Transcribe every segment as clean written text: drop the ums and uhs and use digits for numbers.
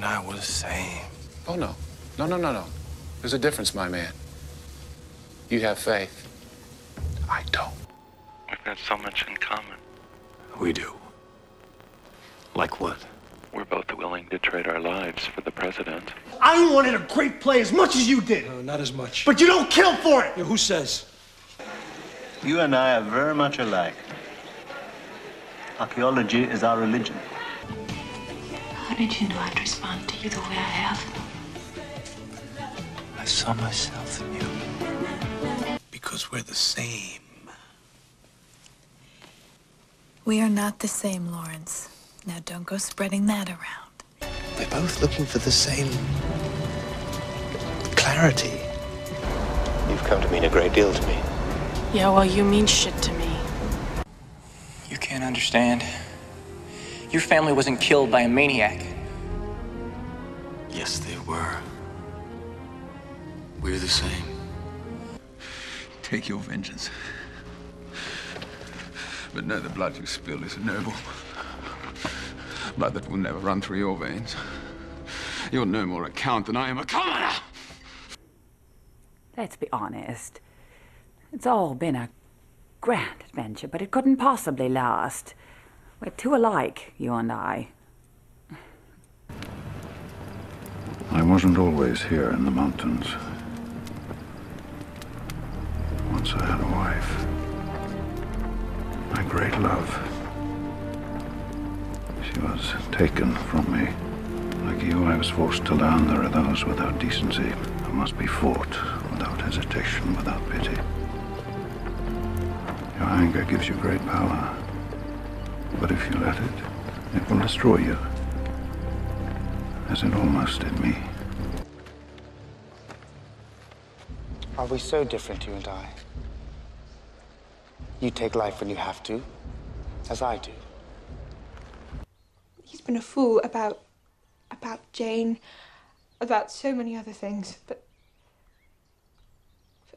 I were the same. Oh, no. No. There's a difference, my man. You have faith. I don't. We've got so much in common. We do. Like what? We're both willing to trade our lives for the president. I wanted a great play as much as you did. No, not as much. But you don't kill for it. Yeah, who says? You and I are very much alike. Archaeology is our religion. How did you know I'd respond to you the way I have? I saw myself in you. Because we're the same. We are not the same, Lawrence. Now don't go spreading that around. We're both looking for the same clarity. You've come to mean a great deal to me. Yeah, well, you mean shit to me. You can't understand. Your family wasn't killed by a maniac. Yes, they were. We're the same. Take your vengeance. But know the blood you spill is noble. Blood that will never run through your veins. You're no more a count than I am a commoner! Let's be honest. It's all been a grand adventure, but it couldn't possibly last. We're too alike, you and I. I wasn't always here in the mountains. Once I had a wife. My great love. She was taken from me. Like you, I was forced to learn there are those without decency who must be fought without hesitation, without pity. Your anger gives you great power. But if you let it, it will destroy you. As it almost did me. Are we so different, you and I? You take life when you have to, as I do. He's been a fool about Jane, about so many other things, but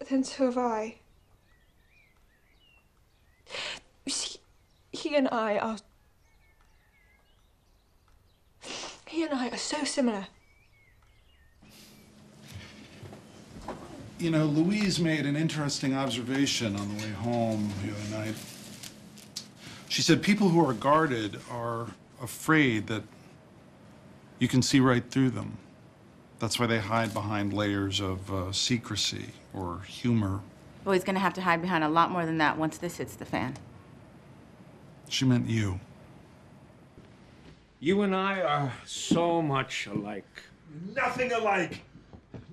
then so have I. You see, he and I are so similar. You know, Louise made an interesting observation on the way home the other night. She said people who are guarded are afraid that you can see right through them. That's why they hide behind layers of secrecy or humor. Well, he's going to have to hide behind a lot more than that once this hits the fan. She meant you. You and I are so much alike. Nothing alike.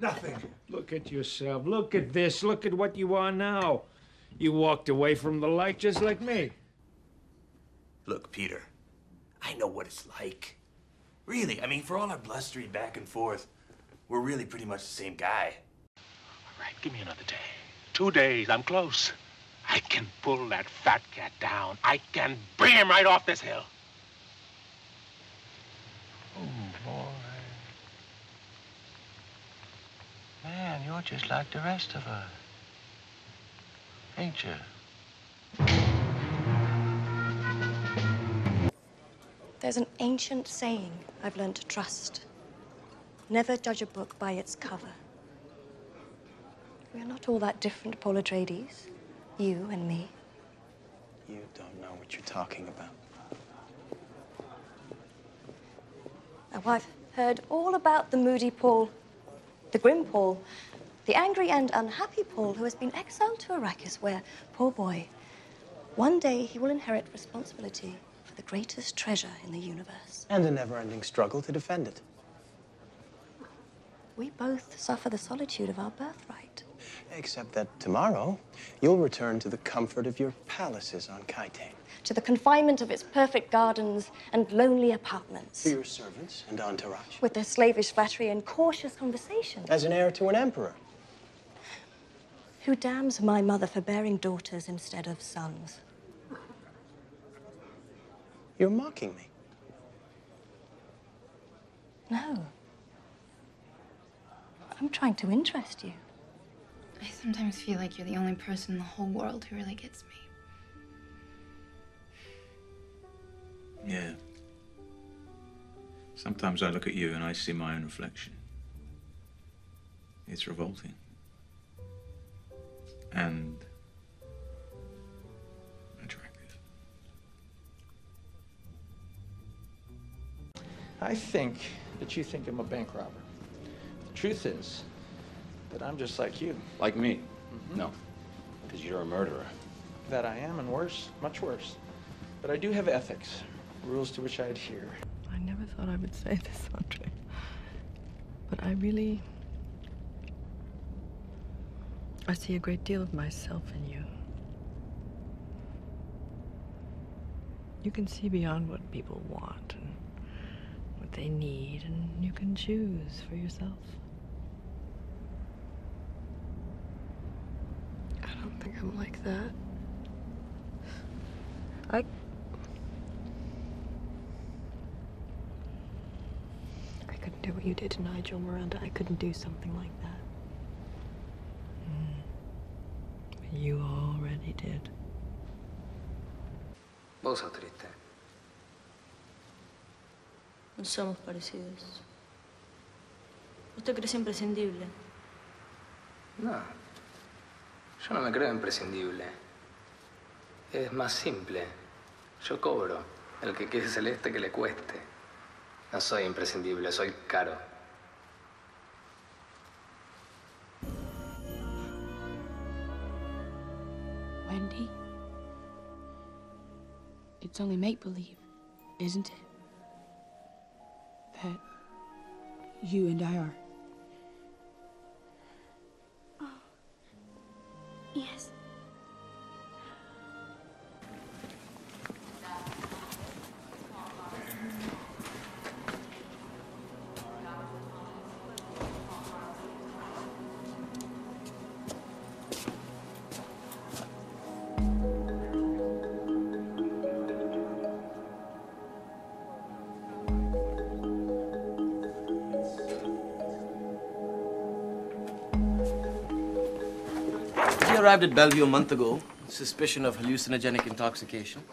Nothing. Look at yourself. Look at this. Look at what you are now. You walked away from the light just like me. Look, Peter, I know what it's like. Really, I mean, for all our blustering back and forth, we're really pretty much the same guy. All right, give me another day. 2 days, I'm close. I can pull that fat cat down. I can bring him right off this hill. Oh, boy. Man, you're just like the rest of us. Ain't you? There's an ancient saying I've learned to trust. Never judge a book by its cover. We are not all that different, Paul Atreides. You and me. You don't know what you're talking about. Now, I've heard all about the moody Paul, the grim Paul, the angry and unhappy Paul who has been exiled to Arrakis, where, poor boy, one day he will inherit responsibility for the greatest treasure in the universe. And a never-ending struggle to defend it. We both suffer the solitude of our birthright. Except that tomorrow, you'll return to the comfort of your palaces on Kaitane. To the confinement of its perfect gardens and lonely apartments. To your servants and entourage. With their slavish flattery and cautious conversation. As an heir to an emperor. Who damns my mother for bearing daughters instead of sons. You're mocking me. No. I'm trying to interest you. I sometimes feel like you're the only person in the whole world who really gets me. Yeah. Sometimes I look at you and I see my own reflection. It's revolting. And attractive. I think that you think I'm a bank robber. The truth is that I'm just like you. Like me? No, because you're a murderer. That I am, and worse, much worse. But I do have ethics, rules to which I adhere. I never thought I would say this, Andre. But I see a great deal of myself in you. You can see beyond what people want and what they need, and you can choose for yourself. I don't think I'm like that. I couldn't do what you did to Nigel, Miranda. I couldn't do something like that. But you already did. Vos sos triste. No somos parecidos. Usted cree imprescindible. No. Yo no me creo imprescindible. Es más simple. Yo cobro. El que quiere celeste que le cueste. No soy imprescindible, soy caro. Wendy, it's only make-believe, isn't it? That you and I are. Oh, yes. He arrived at Bellevue a month ago. Suspicion of hallucinogenic intoxication.